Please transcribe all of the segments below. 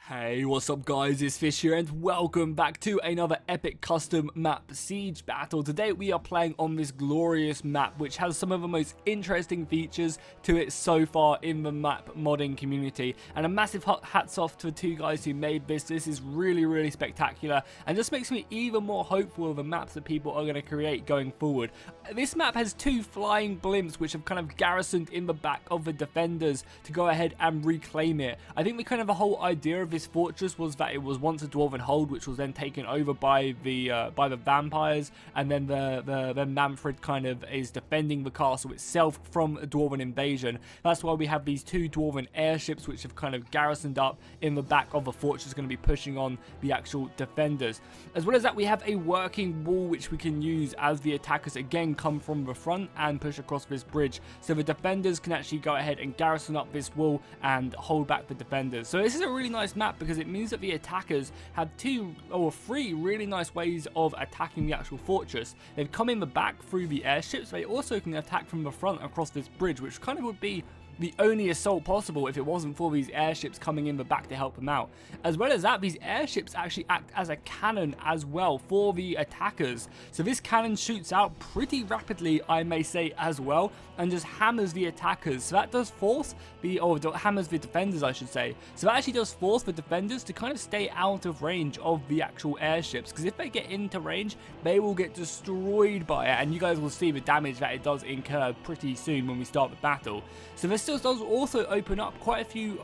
Hey, what's up guys, it's Fish here and welcome back to another epic custom map siege battle. Today we are playing on this glorious map which has some of the most interesting features to it so far in the map modding community. And a massive hats off to the two guys who made this. This is really spectacular and just makes me even more hopeful of the maps that people are going to create going forward. This map has two flying blimps which have kind of garrisoned in the back of the defenders to go ahead and reclaim it. I think the whole idea of this fortress was that it was once a dwarven hold which was then taken over by the vampires, and then then Manfred kind of is defending the castle itself from a dwarven invasion. That's why we have these two dwarven airships which have kind of garrisoned up in the back of the fortress, going to be pushing on the actual defenders. As well as that, we have a working wall which we can use as the attackers again come from the front and push across this bridge, so the defenders can actually go ahead and garrison up this wall and hold back the defenders. So this is a really nice map because it means that the attackers have two or three really nice ways of attacking the actual fortress. They've come in the back through the airships. They also can attack from the front across this bridge, which kind of would be the only assault possible if it wasn't for these airships coming in the back to help them out. As well as that, these airships actually act as a cannon as well for the attackers. So this cannon shoots out pretty rapidly, I may say, as well, and just hammers the attackers. So that does force hammers the defenders, I should say. So that actually does force the defenders to kind of stay out of range of the actual airships, because if they get into range, they will get destroyed by it, and you guys will see the damage that it does incur pretty soon when we start the battle. So this does also open up quite a few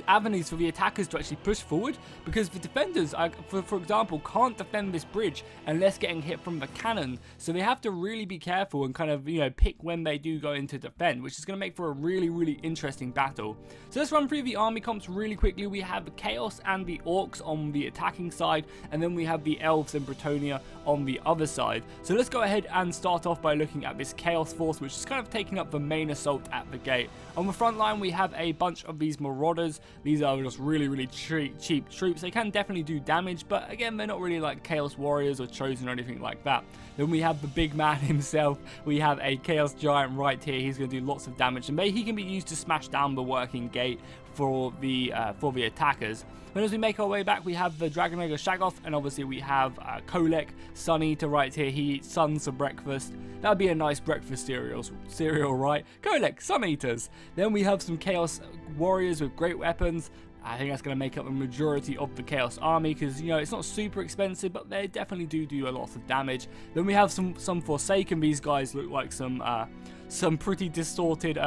avenues for the attackers to actually push forward, because the defenders, for example, can't defend this bridge unless getting hit from the cannon. So they have to really be careful and kind of, pick when they do go into defend, which is going to make for a really interesting battle. So let's run through the army comps really quickly. We have the Chaos and the Orcs on the attacking side, and then we have the Elves and Bretonnia on the other side. So let's go ahead and start off by looking at this Chaos force, which is kind of taking up the main assault at the gate. On the front line, we have a bunch of these Marauders. These are just really cheap troops. They can definitely do damage, but again, they're not really like Chaos Warriors or Chosen or anything like that. Then we have the big man himself. We have a Chaos Giant right here. He's going to do lots of damage, and he can be used to smash down the working gate for the attackers. Then as we make our way back, we have the Dragon Ogre Shaggoth, and obviously we have Kolek Sun-Eater right here. He eats suns for breakfast. That would be a nice breakfast cereal, right? Kolek Sun-Eaters. Then we have some Chaos Warriors with great weapons. I think that's going to make up the majority of the Chaos army, because it's not super expensive, but they definitely do a lot of damage. Then we have some Forsaken. These guys look like some pretty distorted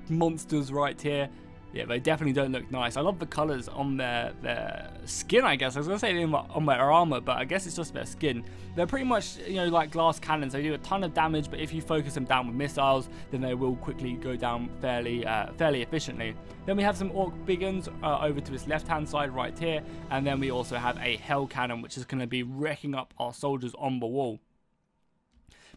monsters right here. Yeah, they definitely don't look nice. I love the colours on their skin, I guess. I was going to say on their armour, but I guess it's just their skin. They're pretty much, like glass cannons. They do a ton of damage, but if you focus them down with missiles, then they will quickly go down fairly efficiently. Then we have some Orc Biggins over to this left-hand side right here. And then we also have a Hell Cannon, which is going to be wrecking up our soldiers on the wall.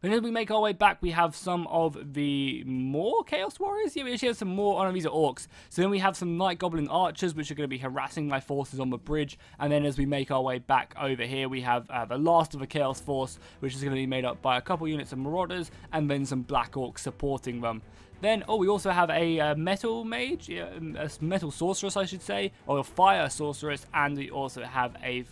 But as we make our way back, we have some of the more Chaos Warriors. Yeah, we actually have some more. Oh no, these are Orcs. So then we have some Night Goblin Archers, which are going to be harassing my forces on the bridge. And then as we make our way back over here, we have the last of the Chaos Force, which is going to be made up by a couple units of Marauders, and then some Black Orcs supporting them. Then, we also have a Metal Mage, a Metal Sorceress, I should say, or a Fire Sorceress, and we also have a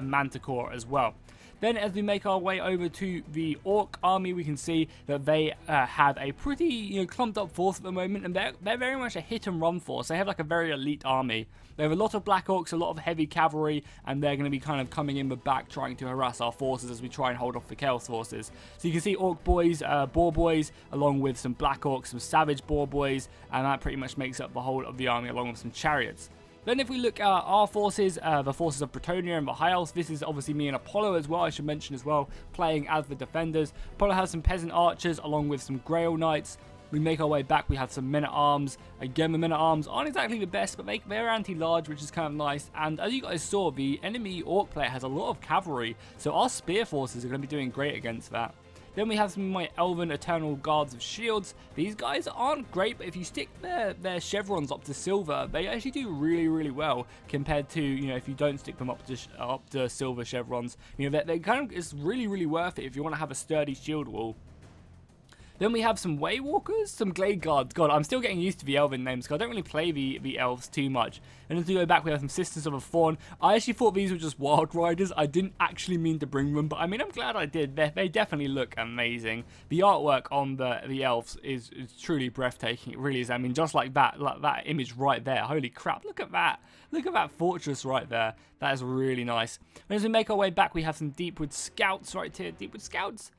Manticore as well. Then as we make our way over to the Orc army, we can see that they have a pretty clumped up force at the moment, and they're very much a hit and run force. They have like a very elite army. They have a lot of Black Orcs, a lot of heavy cavalry, and they're going to be kind of coming in the back trying to harass our forces as we try and hold off the Chaos forces. So you can see Orc boys, Boar boys, along with some Black Orcs, some Savage Boar boys, and that pretty much makes up the whole of the army, along with some chariots. Then if we look at our forces, the forces of Bretonnia and the High Elves, this is obviously me and Apollo as well, I should mention as well, playing as the defenders. Apollo has some Peasant Archers along with some Grail Knights. We make our way back, we have some Men-at-Arms. Again, the Men-at-Arms aren't exactly the best, but they're anti-large, which is kind of nice. And as you guys saw, the enemy Orc player has a lot of cavalry, so our Spear forces are going to be doing great against that. Then we have some of my Elven Eternal Guards of Shields. These guys aren't great, but if you stick their chevrons up to silver, they actually do really well compared to, if you don't stick them up to silver chevrons. They kind of, it's really worth it if you want to have a sturdy shield wall. Then we have some Waywalkers, some Glade Guards. God, I'm still getting used to the Elven names because I don't really play the Elves too much. And as we go back, we have some Sisters of a Fawn. I actually thought these were just Wild Riders. I didn't actually mean to bring them, but I mean, I'm glad I did. They definitely look amazing. The artwork on the Elves is truly breathtaking. It really is. I mean, just like that image right there. Holy crap, look at that. Look at that fortress right there. That is really nice. And as we make our way back, we have some Deepwood Scouts right here. Deepwood Scouts?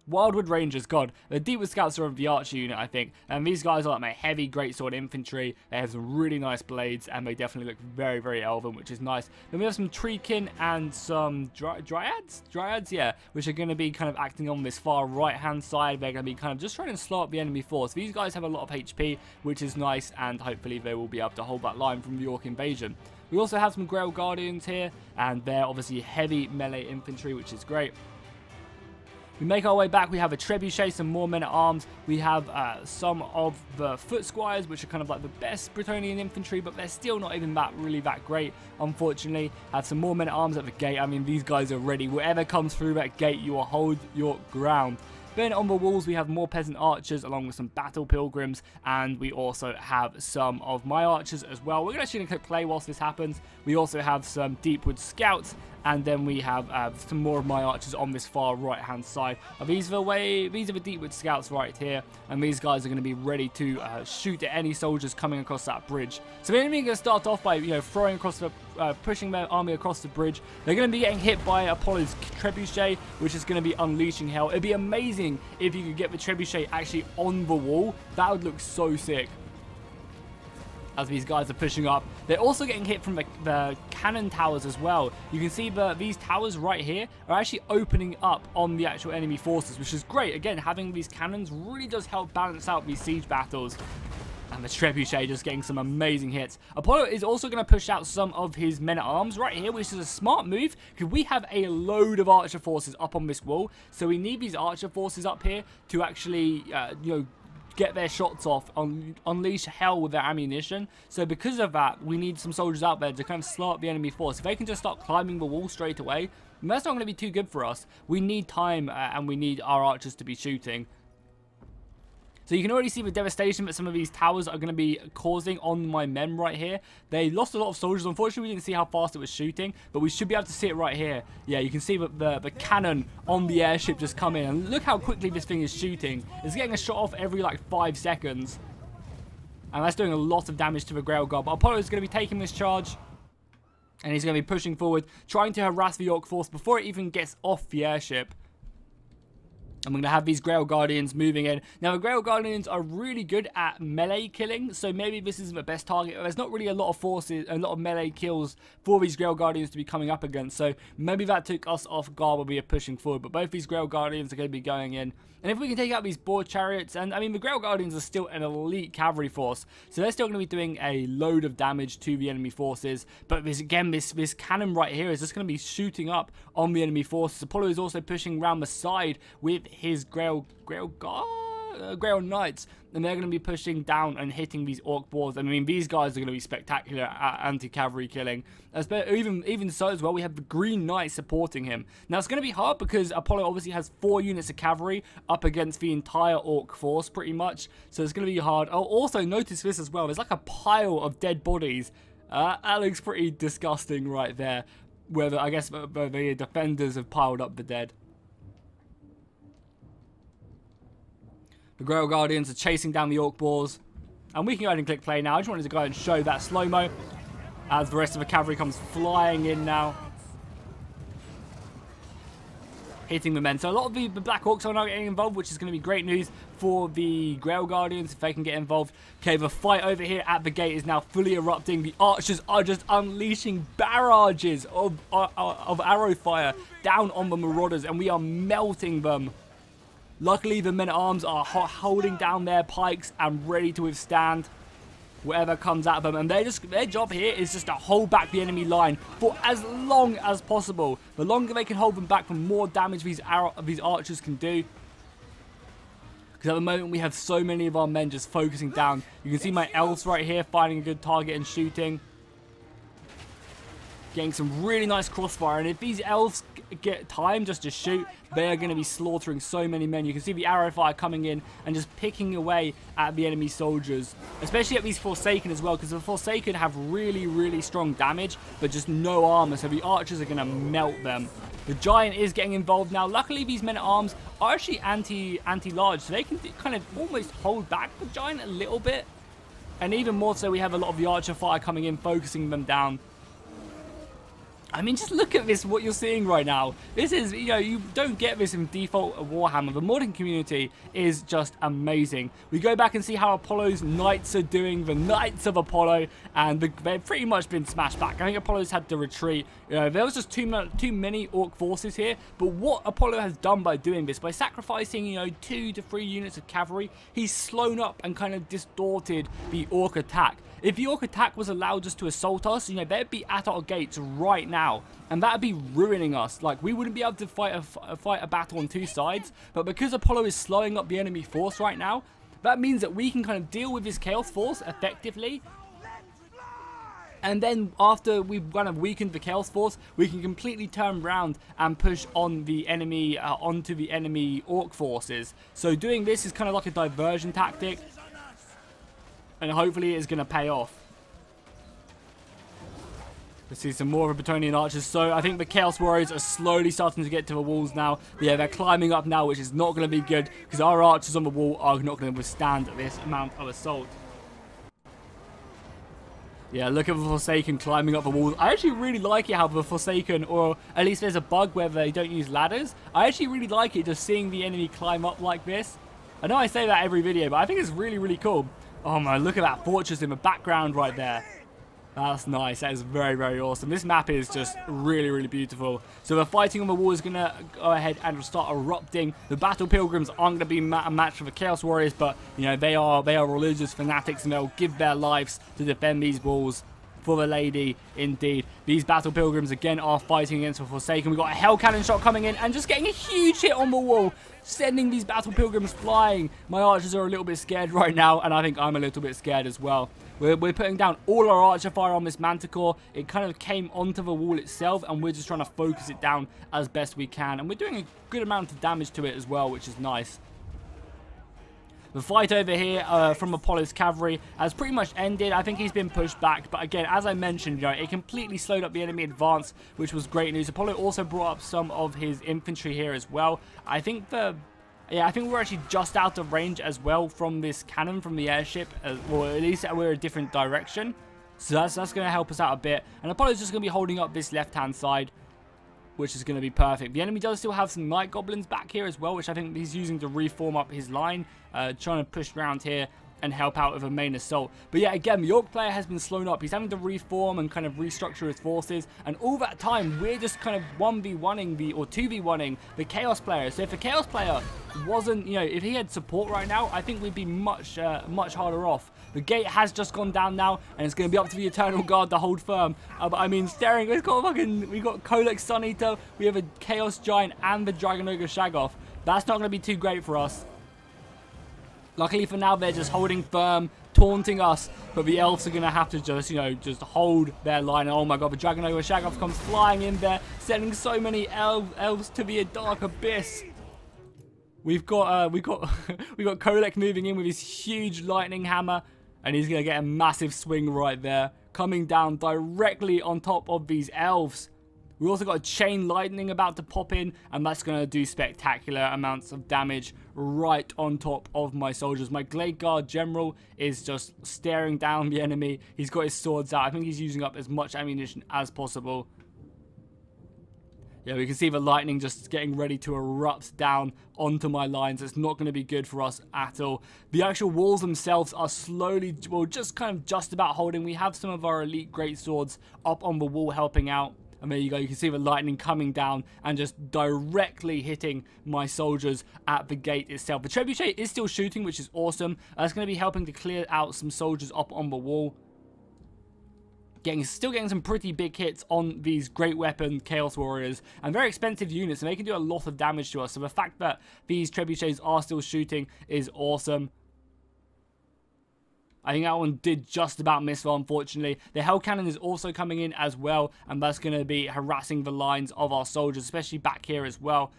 Wildwood Rangers, God. The Deepwood Scouts are of the Archer unit, I think. And these guys are like my heavy greatsword infantry. They have some really nice blades, and they definitely look very, very elven, which is nice. Then we have some Treekin and some Dryads? Dryads, yeah. Which are going to be kind of acting on this far right-hand side. They're going to be kind of just trying to slow up the enemy force. These guys have a lot of HP, which is nice, and hopefully they will be able to hold that line from the Orc invasion. We also have some Grail Guardians here, and they're obviously heavy melee infantry, which is great. We make our way back, we have a Trebuchet, some more men-at-arms. We have some of the Foot Squires, which are kind of like the best Bretonnian infantry, but they're still not even really that great, unfortunately. Have some more men-at-arms at the gate. I mean, these guys are ready. Whatever comes through that gate, you will hold your ground. Then on the walls, we have more peasant archers along with some battle pilgrims, and we also have some of my archers as well. We're actually going to click play whilst this happens. We also have some Deepwood Scouts, and then we have some more of my archers on this far right-hand side. These are the Deepwood Scouts right here, and these guys are going to be ready to shoot at any soldiers coming across that bridge. So the enemy are going to start off by throwing across the pushing their army across the bridge. They're going to be getting hit by Apollo's Trebuchet, which is going to be unleashing hell. It'd be amazing if you could get the Trebuchet actually on the wall. That would look so sick. As these guys are pushing up, they're also getting hit from the cannon towers as well. You can see these towers right here are actually opening up on the actual enemy forces, which is great. Again, having these cannons really does help balance out these siege battles. And the Trebuchet just getting some amazing hits. Apollo is also going to push out some of his men-at-arms right here, which is a smart move, because we have a load of archer forces up on this wall. So we need these archer forces up here to actually, get their shots off, unleash hell with their ammunition. So because of that, we need some soldiers out there to kind of slow up the enemy force. If they can just start climbing the wall straight away, that's not going to be too good for us. We need time, and we need our archers to be shooting. So you can already see the devastation that some of these towers are going to be causing on my men right here. They lost a lot of soldiers. Unfortunately, we didn't see how fast it was shooting, but we should be able to see it right here. Yeah, you can see that the cannon on the airship just come in, and look how quickly this thing is shooting. It's getting a shot off every like 5 seconds, and that's doing a lot of damage to the Grail Guard. But Apollo is going to be taking this charge, and he's going to be pushing forward, trying to harass the Orc force before it even gets off the airship. And we're going to have these Grail Guardians moving in. Now, the Grail Guardians are really good at melee killing, so maybe this isn't the best target. There's not really a lot of forces, a lot of melee kills for these Grail Guardians to be coming up against, so maybe that took us off guard when we were pushing forward. But both these Grail Guardians are going to be going in. And if we can take out these board chariots, and I mean, the Grail Guardians are still an elite cavalry force, so they're still going to be doing a load of damage to the enemy forces. But this cannon right here is just going to be shooting up on the enemy forces. Apollo is also pushing around the side with his Grail Knights, and they're going to be pushing down and hitting these Orc boars. I mean, these guys are going to be spectacular at anti-cavalry killing. Even so as well, we have the Green Knight supporting him. Now, it's going to be hard because Apollo obviously has 4 units of cavalry up against the entire Orc force, pretty much. So it's going to be hard. Oh, also, notice this as well. There's like a pile of dead bodies. That looks pretty disgusting right there, where I guess the defenders have piled up the dead. The Grail Guardians are chasing down the Orc boars. And we can go ahead and click play now. I just wanted to go ahead and show that slow-mo as the rest of the cavalry comes flying in now, hitting the men. So a lot of the Black Orcs are now getting involved, which is going to be great news for the Grail Guardians if they can get involved. Okay, the fight over here at the gate is now fully erupting. The archers are just unleashing barrages of arrow fire down on the marauders, and we are melting them. Luckily, the men-at-arms are holding down their pikes and ready to withstand whatever comes at them. And their job here is just to hold back the enemy line for as long as possible. The longer they can hold them back, the more damage these archers can do. Because at the moment, we have so many of our men just focusing down. You can see my elves right here finding a good target and shooting. getting some really nice crossfire. And if these elves get time just to shoot, they are going to be slaughtering so many men. You can see the arrow fire coming in and just picking away at the enemy soldiers, especially at these Forsaken as well, because the Forsaken have really, really strong damage, but just no armor, so the archers are going to melt them. The giant is getting involved now. Luckily, these men-at-arms are actually anti-large, so they can kind of almost hold back the giant a little bit. And even more so, we have a lot of the archer fire coming in, focusing them down. I mean, just look at this, what you're seeing right now. This is, you know, you don't get this in default Warhammer. The modding community is just amazing. We go back and see how Apollo's knights are doing, the Knights of Apollo, and they've pretty much been smashed back. I think Apollo's had to retreat. You know, there was just too many orc forces here, but what Apollo has done by doing this, by sacrificing, you know, 2 to 3 units of cavalry, he's slowed up and kind of distorted the orc attack. If the orc attack was allowed just to assault us, you know, they'd be at our gates right now, and that'd be ruining us. Like, we wouldn't be able to fight a battle on 2 sides, but because Apollo is slowing up the enemy force right now, that means that we can kind of deal with his chaos force effectively. And then after we've kind of weakened the chaos force, we can completely turn around and push on the enemy, onto the enemy orc forces. So doing this is kind of like a diversion tactic, and hopefully it's going to pay off. Let's see some more of the Bretonnian archers. So I think the Chaos Warriors are slowly starting to get to the walls now. Yeah, they're climbing up now, which is not going to be good, because our archers on the wall are not going to withstand this amount of assault. Yeah, look at the Forsaken climbing up the walls. I actually really like it how the Forsaken, or at least there's a bug where they don't use ladders. I actually really like it just seeing the enemy climb up like this. I know I say that every video, but I think it's really, really cool. Oh man, look at that fortress in the background right there. That's nice. That is very, very awesome. This map is just really, really beautiful. So the fighting on the wall is going to go ahead and start erupting. The battle pilgrims aren't going to be a match for the Chaos Warriors, but you know, they are religious fanatics, and they'll give their lives to defend these walls for the lady, indeed. These battle pilgrims again are fighting against the Forsaken. We've got a hell cannon shot coming in and just getting a huge hit on the wall, sending these battle pilgrims flying. My archers are a little bit scared right now, and I think I'm a little bit scared as well. We're putting down all our archer fire on this manticore. It kind of came onto the wall itself, and we're just trying to focus it down as best we can, and we're doing a good amount of damage to it as well, which is nice. The fight over here from Apollo's cavalry has pretty much ended. I think he's been pushed back. But again, as I mentioned, you know, it completely slowed up the enemy advance, which was great news. Apollo also brought up some of his infantry here as well. I think we're actually just out of range as well from this cannon from the airship. Or at least we're a different direction. So that's going to help us out a bit. And Apollo's just going to be holding up this left-hand side, which is going to be perfect. The enemy does still have some night goblins back here as well, which I think he's using to reform up his line, trying to push around here and help out with a main assault. But yeah, again, the orc player has been slowed up. He's having to reform and kind of restructure his forces, and all that time we're just kind of 1v1ing or 2v1ing the chaos player. So if the chaos player wasn't, you know, if he had support right now, I think we'd be much harder off. The gate has just gone down now, and it's going to be up to the Eternal Guard to hold firm. But I mean, staring, we got Kolek Sun Eater, we have a Chaos Giant, and the Dragon Ogre Shagoth. That's not going to be too great for us. Luckily for now, they're just holding firm, taunting us, but the elves are going to have to just, you know, just hold their line. Oh my god, the Dragon Ogre Shagoth comes flying in there, sending so many elves to the dark abyss. We've got Kolek moving in with his huge lightning hammer, and he's going to get a massive swing right there, coming down directly on top of these elves. We also got a chain lightning about to pop in, and that's going to do spectacular amounts of damage right on top of my soldiers. My Glade Guard General is just staring down the enemy. He's got his swords out. I think he's using up as much ammunition as possible. Yeah, we can see the lightning just getting ready to erupt down onto my lines. It's not going to be good for us at all. The actual walls themselves are slowly, well, just about holding. We have some of our elite great swords up on the wall helping out. And there you go, you can see the lightning coming down and just directly hitting my soldiers at the gate itself. The trebuchet is still shooting, which is awesome. That's going to be helping to clear out some soldiers up on the wall. Still getting some pretty big hits on these great weapon Chaos Warriors, and very expensive units, and they can do a lot of damage to us. So the fact that these trebuchets are still shooting is awesome. I think that one did just about miss, though, unfortunately. The Hell Cannon is also coming in as well, and that's going to be harassing the lines of our soldiers, especially back here as well.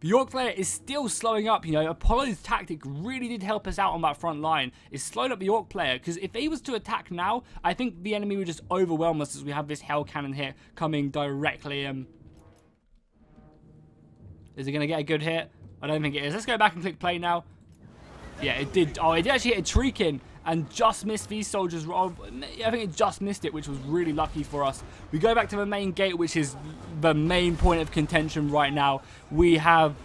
The Orc player is still slowing up, you know. Apollo's tactic really did help us out on that front line. It slowed up the Orc player, because if he was to attack now, I think the enemy would just overwhelm us as we have this Hell Cannon here coming directly. Is it going to get a good hit? I don't think it is. Let's go back and click play now. Yeah, it did. Oh, it did actually hit a Treekin and just missed these soldiers. I think it just missed it, which was really lucky for us. We go back to the main gate, which is the main point of contention right now. We have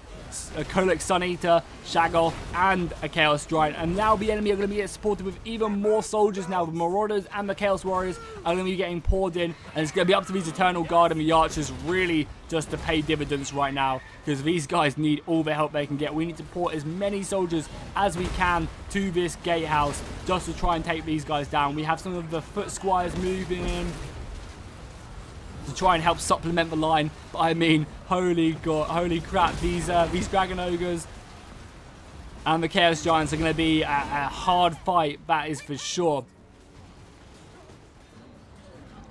a Kolek Sun Eater, Shaggoth, and a Chaos Giant. And now the enemy are going to be supported with even more soldiers now. The Marauders and the Chaos Warriors are going to be getting poured in. And it's going to be up to these Eternal Guard and the Archers really just to pay dividends right now. Because these guys need all the help they can get. We need to pour as many soldiers as we can to this gatehouse just to try and take these guys down. We have some of the foot squires moving in to try and help supplement the line. But I mean, holy god, holy crap, these Dragon Ogres and the Chaos Giants are going to be a hard fight, that is for sure.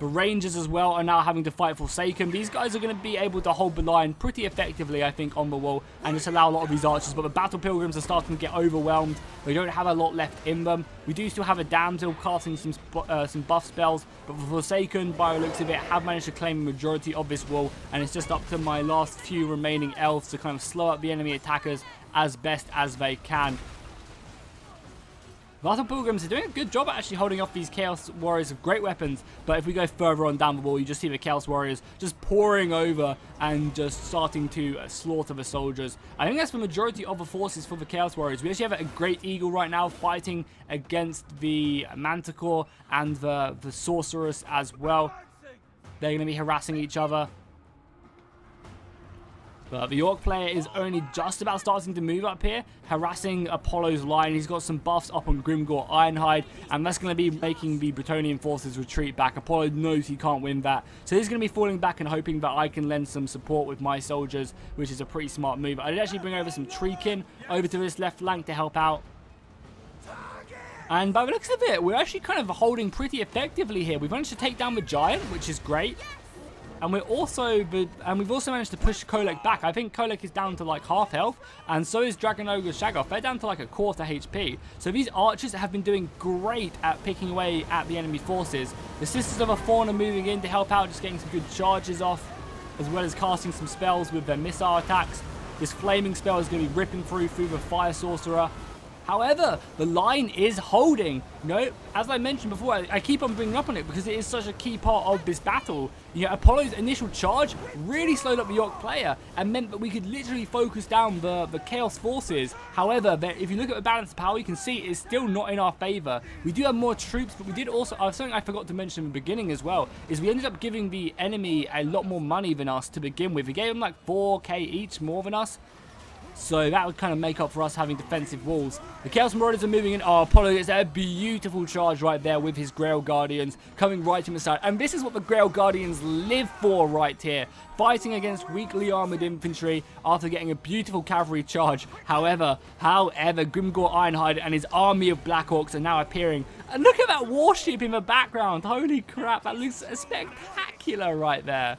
The Rangers as well are now having to fight Forsaken. These guys are going to be able to hold the line pretty effectively, I think, on the wall and just allow a lot of these archers. But the Battle Pilgrims are starting to get overwhelmed. They don't have a lot left in them. We do still have a Damsel casting some buff spells, but the Forsaken, by the looks of it, have managed to claim the majority of this wall, and it's just up to my last few remaining elves to kind of slow up the enemy attackers as best as they can. Battle Pilgrims are doing a good job at actually holding off these Chaos Warriors with great weapons, but if we go further on down the wall, you just see the Chaos Warriors just pouring over and just starting to slaughter the soldiers. I think that's the majority of the forces for the Chaos Warriors. We actually have a Great Eagle right now fighting against the Manticore and the Sorceress as well. They're going to be harassing each other. But the Orc player is only just about starting to move up here, harassing Apollo's line. He's got some buffs up on Grimgor Ironhide, and that's going to be making the Bretonnian forces retreat back. Apollo knows he can't win that, so he's going to be falling back and hoping that I can lend some support with my soldiers, which is a pretty smart move. I did actually bring over some Treekin over to this left flank to help out. And by the looks of it, we're actually kind of holding pretty effectively here. We've managed to take down the Giant, which is great. And we've also managed to push Kolek back. I think Kolek is down to like half health, and so is Dragon Ogre Shaggoth. They're down to like a quarter HP. So these archers have been doing great at picking away at the enemy forces. The Sisters of a Fawn are moving in to help out, just getting some good charges off, as well as casting some spells with their missile attacks. This flaming spell is going to be ripping through the Fire Sorcerer. However, the line is holding. You know, as I mentioned before, I keep on bringing up on it because it is such a key part of this battle. You know, Apollo's initial charge really slowed up the Orc player and meant that we could literally focus down the Chaos forces. However, if you look at the balance of power, you can see it's still not in our favor. We do have more troops, but we did also, something I forgot to mention in the beginning as well, is we ended up giving the enemy a lot more money than us to begin with. We gave them like 4k each more than us. So that would kind of make up for us having defensive walls. The Chaos Marauders are moving in. Oh, Apollo gets a beautiful charge right there with his Grail Guardians coming right to the side. And this is what the Grail Guardians live for right here. Fighting against weakly armored infantry after getting a beautiful cavalry charge. However, Grimgor Ironhide and his army of Black Orcs are now appearing. And look at that warship in the background. Holy crap, that looks spectacular right there.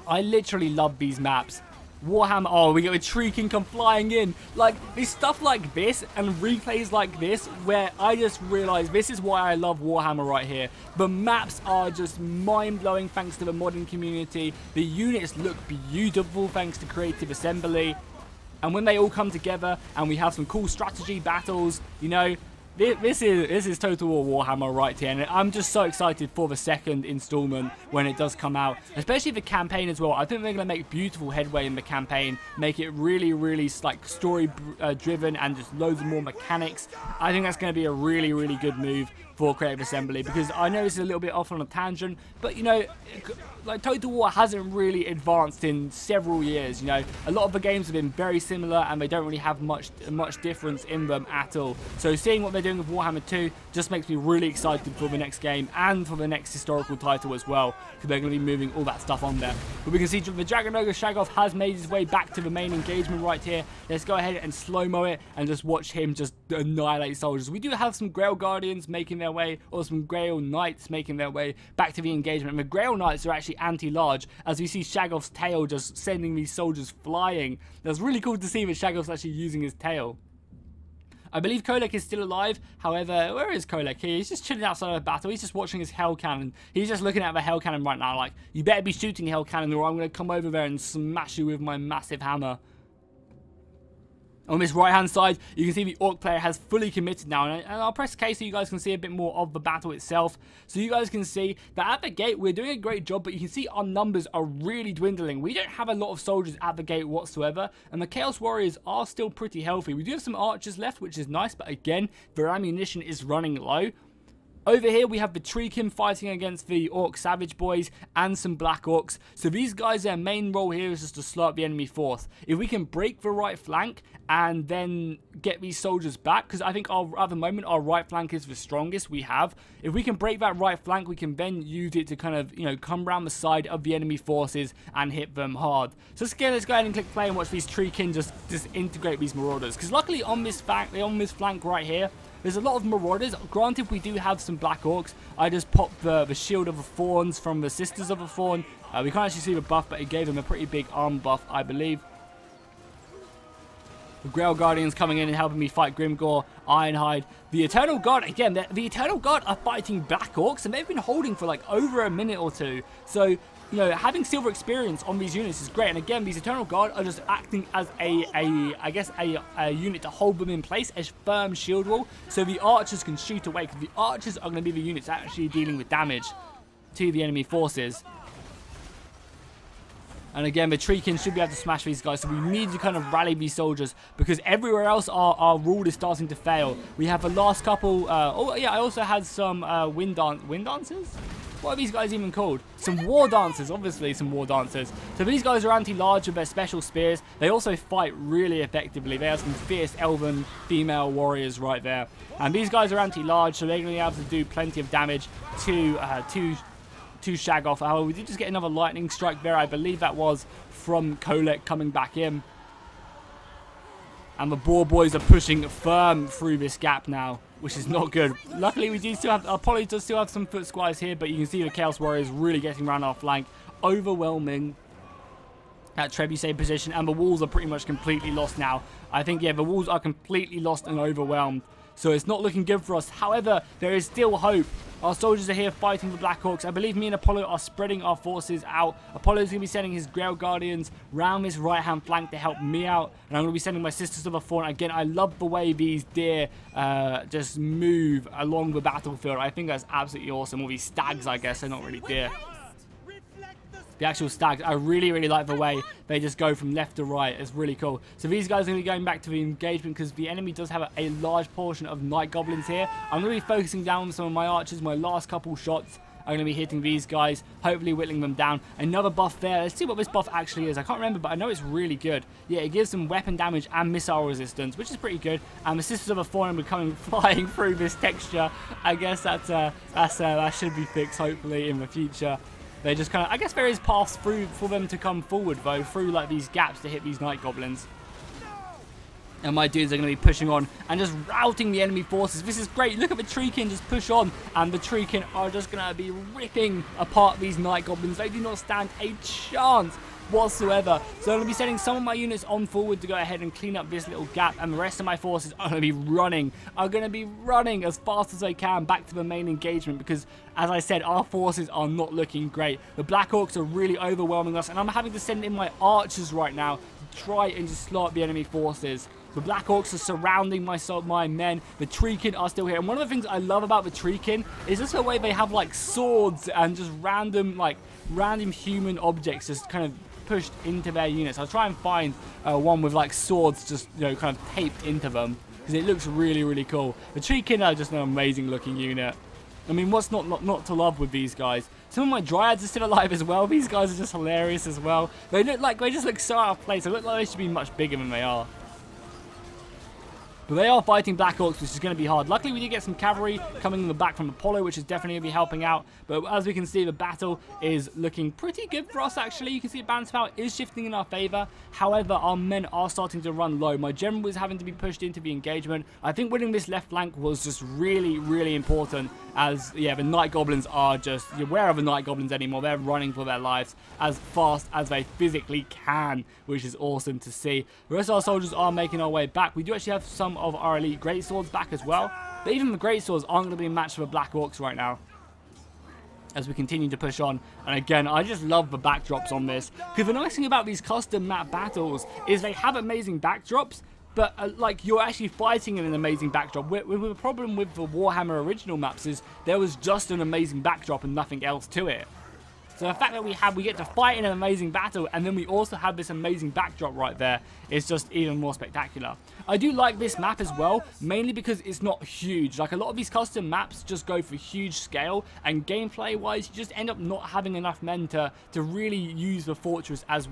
I literally love these maps. Warhammer, oh, we get a Treekin come flying in. Like, there's stuff like this and replays like this where I just realize this is why I love Warhammer right here. The maps are just mind-blowing thanks to the modding community. The units look beautiful thanks to Creative Assembly. And when they all come together and we have some cool strategy battles, you know, this is Total War Warhammer right here, and I'm just so excited for the second installment when it does come out, especially the campaign as well. I think they're going to make beautiful headway in the campaign, make it really, really like story driven and just loads more mechanics. I think that's going to be a really, really good move for Creative Assembly, because I know it's a little bit off on a tangent, but you know, like Total War hasn't really advanced in several years. You know, a lot of the games have been very similar and they don't really have much difference in them at all. So seeing what they're doing with Warhammer 2 just makes me really excited for the next game and for the next historical title as well, because they're going to be moving all that stuff on there. But we can see the Dragon Ogre Shaggoth has made his way back to the main engagement right here. Let's go ahead and slow-mo it and just watch him just annihilate soldiers. We do have some Grail Guardians making their way, or some Grail Knights making their way back to the engagement. And the Grail Knights are actually anti-large, as we see Shaggoth's tail just sending these soldiers flying. That's really cool to see that Shaggoth's actually using his tail. I believe Kolek is still alive. However, where is Kolek? He's just chilling outside of a battle. He's just watching his Hell Cannon. He's just looking at the Hell Cannon right now like, you better be shooting Hell Cannon or I'm going to come over there and smash you with my massive hammer. On this right hand side, you can see the Orc player has fully committed now, and I'll press K so you guys can see a bit more of the battle itself. So you guys can see that at the gate we're doing a great job, but you can see our numbers are really dwindling. We don't have a lot of soldiers at the gate whatsoever, and the Chaos Warriors are still pretty healthy. We do have some archers left, which is nice, but again, their ammunition is running low. Over here, we have the Treekin fighting against the Orc Savage Boys and some Black Orcs. So these guys, their main role here is just to slow up the enemy force. If we can break the right flank and then get these soldiers back, because I think at the moment our right flank is the strongest we have. If we can break that right flank, we can then use it to kind of, you know, come around the side of the enemy forces and hit them hard. So let's go ahead and click play and watch these Treekin just integrate these marauders. Because luckily on this flank right here, there's a lot of marauders. Granted, we do have some Black Orcs. I just popped the Shield of the Thorns from the Sisters of the Thorn. We can't actually see the buff, but it gave them a pretty big arm buff, I believe. The Grail Guardians coming in and helping me fight Grimgore, Ironhide. The Eternal Guard, again, the Eternal Guard are fighting Black Orcs, and they've been holding for like over a minute or two. So, you know, having silver experience on these units is great. And again, these Eternal Guard are just acting as I guess a unit to hold them in place, a firm shield wall, so the archers can shoot away, because the archers are going to be the units actually dealing with damage to the enemy forces. And again, the Treekin should be able to smash these guys, so we need to kind of rally these soldiers, because everywhere else our rule is starting to fail. We have the last couple, oh yeah, I also had some wind dancers? What are these guys even called? Some war dancers, obviously some war dancers. So these guys are anti-large with their special spears. They also fight really effectively. They have some fierce elven female warriors right there. And these guys are anti-large, so they're going to be able to do plenty of damage to Shaggoth. However, we did just get another lightning strike there. I believe that was from Kolek coming back in. And the Boar Boys are pushing firm through this gap now, which is not good. Luckily, we do still have, Apollo does still have some foot squires here, but you can see the Chaos Warriors really getting around our flank, overwhelming that trebuchet position, and the walls are pretty much completely lost now. I think, yeah, the walls are completely lost and overwhelmed, so it's not looking good for us. However, there is still hope. Our soldiers are here fighting the Black Orcs. I believe me and Apollo are spreading our forces out. Apollo's going to be sending his Grail Guardians round this right-hand flank to help me out. And I'm going to be sending my Sisters of the Thorn. Again, I love the way these deer just move along the battlefield. I think that's absolutely awesome. All these stags, I guess, they're not really deer. The actual stags, I really, really like the way they just go from left to right. It's really cool. So these guys are going to be going back to the engagement, because the enemy does have a large portion of Night Goblins here. I'm going to be focusing down on some of my archers. My last couple shots are going to be hitting these guys, hopefully whittling them down. Another buff there. Let's see what this buff actually is. I can't remember, but I know it's really good. Yeah, it gives them weapon damage and missile resistance, which is pretty good. And the Sisters of a Fallen are coming flying through this texture. I guess that should be fixed, hopefully, in the future. They just kind of, I guess there is paths through for them to come forward, though, through like these gaps to hit these Night Goblins. And my dudes are going to be pushing on and just routing the enemy forces. This is great. Look at the Treekin just push on, and the Treekin are just going to be ripping apart these Night Goblins. They do not stand a chance whatsoever. So I'm going to be sending some of my units on forward to go ahead and clean up this little gap, and the rest of my forces are going to be running. As fast as I can back to the main engagement, because as I said, our forces are not looking great. The Black Orcs are really overwhelming us, and I'm having to send in my archers right now to try and just slow up the enemy forces. The Black Orcs are surrounding my men. The Treekin are still here. And one of the things I love about the Treekin is just the way they have like swords and just random human objects just kind of pushed into their units. I'll try and find one with like swords just, you know, kind of taped into them, because it looks really, really cool. The Treekin are just an amazing looking unit. I mean, what's not to love with these guys? Some of my dryads are still alive as well. These guys are just hilarious as well. They just look so out of place. They look like they should be much bigger than they are. But they are fighting Black Orcs, which is going to be hard. Luckily, we did get some cavalry coming in the back from Apollo, which is definitely going to be helping out. But as we can see, the battle is looking pretty good for us, actually. You can see the balance power is shifting in our favor. However, our men are starting to run low. My general is having to be pushed into the engagement. I think winning this left flank was just really, really important. As, yeah, the Night Goblins are just... Where are the Night Goblins anymore? They're running for their lives as fast as they physically can, which is awesome to see. The rest of our soldiers are making our way back. We do actually have some of our elite greatswords back as well, but even the greatswords aren't going to be a match for the Black Orcs right now as we continue to push on. And again, I just love the backdrops on this, because the nice thing about these custom map battles is they have amazing backdrops, but like, you're actually fighting in an amazing backdrop. The problem with the Warhammer original maps is there was just an amazing backdrop and nothing else to it. So the fact that we get to fight in an amazing battle, and then we also have this amazing backdrop right there, is just even more spectacular. I do like this map as well, mainly because it's not huge. Like, a lot of these custom maps just go for huge scale, and gameplay wise, you just end up not having enough men to really use the fortress as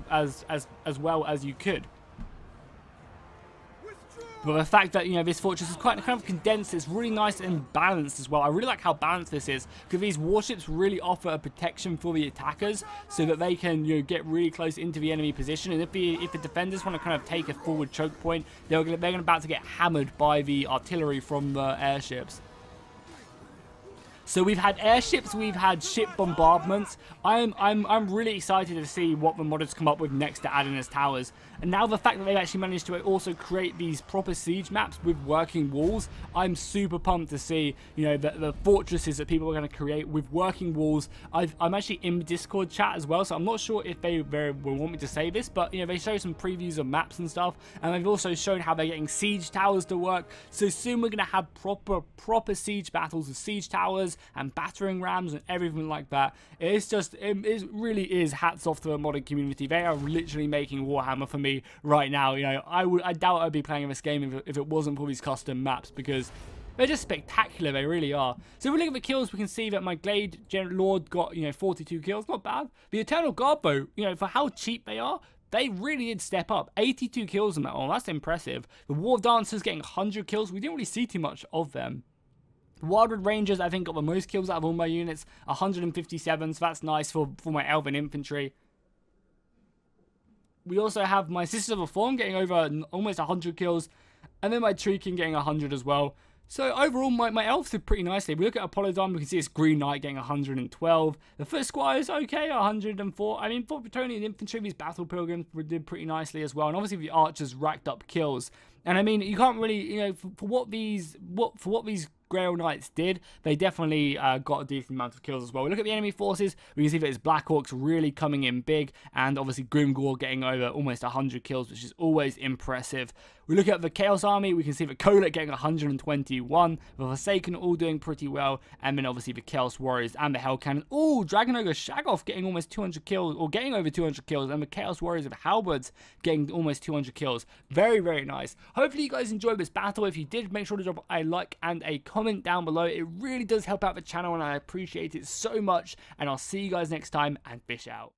well as you could. But the fact that, you know, this fortress is quite kind of condensed, it's really nice and balanced as well. I really like how balanced this is, because these warships really offer a protection for the attackers, so that they can, you know, get really close into the enemy position. And if the defenders want to kind of take a forward choke point, they're about to get hammered by the artillery from the airships. So we've had airships, we've had ship bombardments. I'm really excited to see what the modders come up with next to adding as towers. And now the fact that they've actually managed to also create these proper siege maps with working walls, I'm super pumped to see, you know, the fortresses that people are going to create with working walls. I'm actually in the Discord chat as well, so I'm not sure if they will want me to say this, but, you know, they show some previews of maps and stuff, and they've also shown how they're getting siege towers to work. So soon we're going to have proper siege battles with siege towers and battering rams and everything like that. It's just, it really is hats off to the modding community. They are literally making Warhammer for me right now. You know, I doubt I'd be playing this game if it wasn't for these custom maps, because they're just spectacular. They really are. So if we look at the kills, we can see that my Glade Lord got, you know, 42 kills. Not bad. The Eternal Guard bow, you know, for how cheap they are, they really did step up. 82 kills on that one. That's impressive. The War Dancers getting 100 kills. We didn't really see too much of them. The Wildwood Rangers, I think, got the most kills out of all my units, 157, so that's nice for my Elven Infantry. We also have my Sisters of Reform getting over almost 100 kills, and then my Tree King getting 100 as well. So overall, my elves did pretty nicely. If we look at Apollo Dome, we can see it's Green Knight getting 112. The First Squire is okay, 104. I mean, for Bretonnian Infantry, these Battle Pilgrims did pretty nicely as well. And obviously, the Archers racked up kills. And I mean, you can't really, you know, for what these Grail Knights did, they definitely got a decent amount of kills as well. We look at the enemy forces, we can see that it's Black Orcs really coming in big, and obviously Grimgor getting over almost 100 kills, which is always impressive. We look at the Chaos Army, we can see that Kolak getting 121, the Forsaken all doing pretty well, and then obviously the Chaos Warriors and the Hell Cannon. Oh, Dragon Ogre Shagoff getting almost 200 kills, or getting over 200 kills, and the Chaos Warriors of Halberds getting almost 200 kills. Very, very nice. Hopefully you guys enjoyed this battle. If you did, make sure to drop a like and a comment down below. It really does help out the channel, and I appreciate it so much, and I'll see you guys next time, and fish out.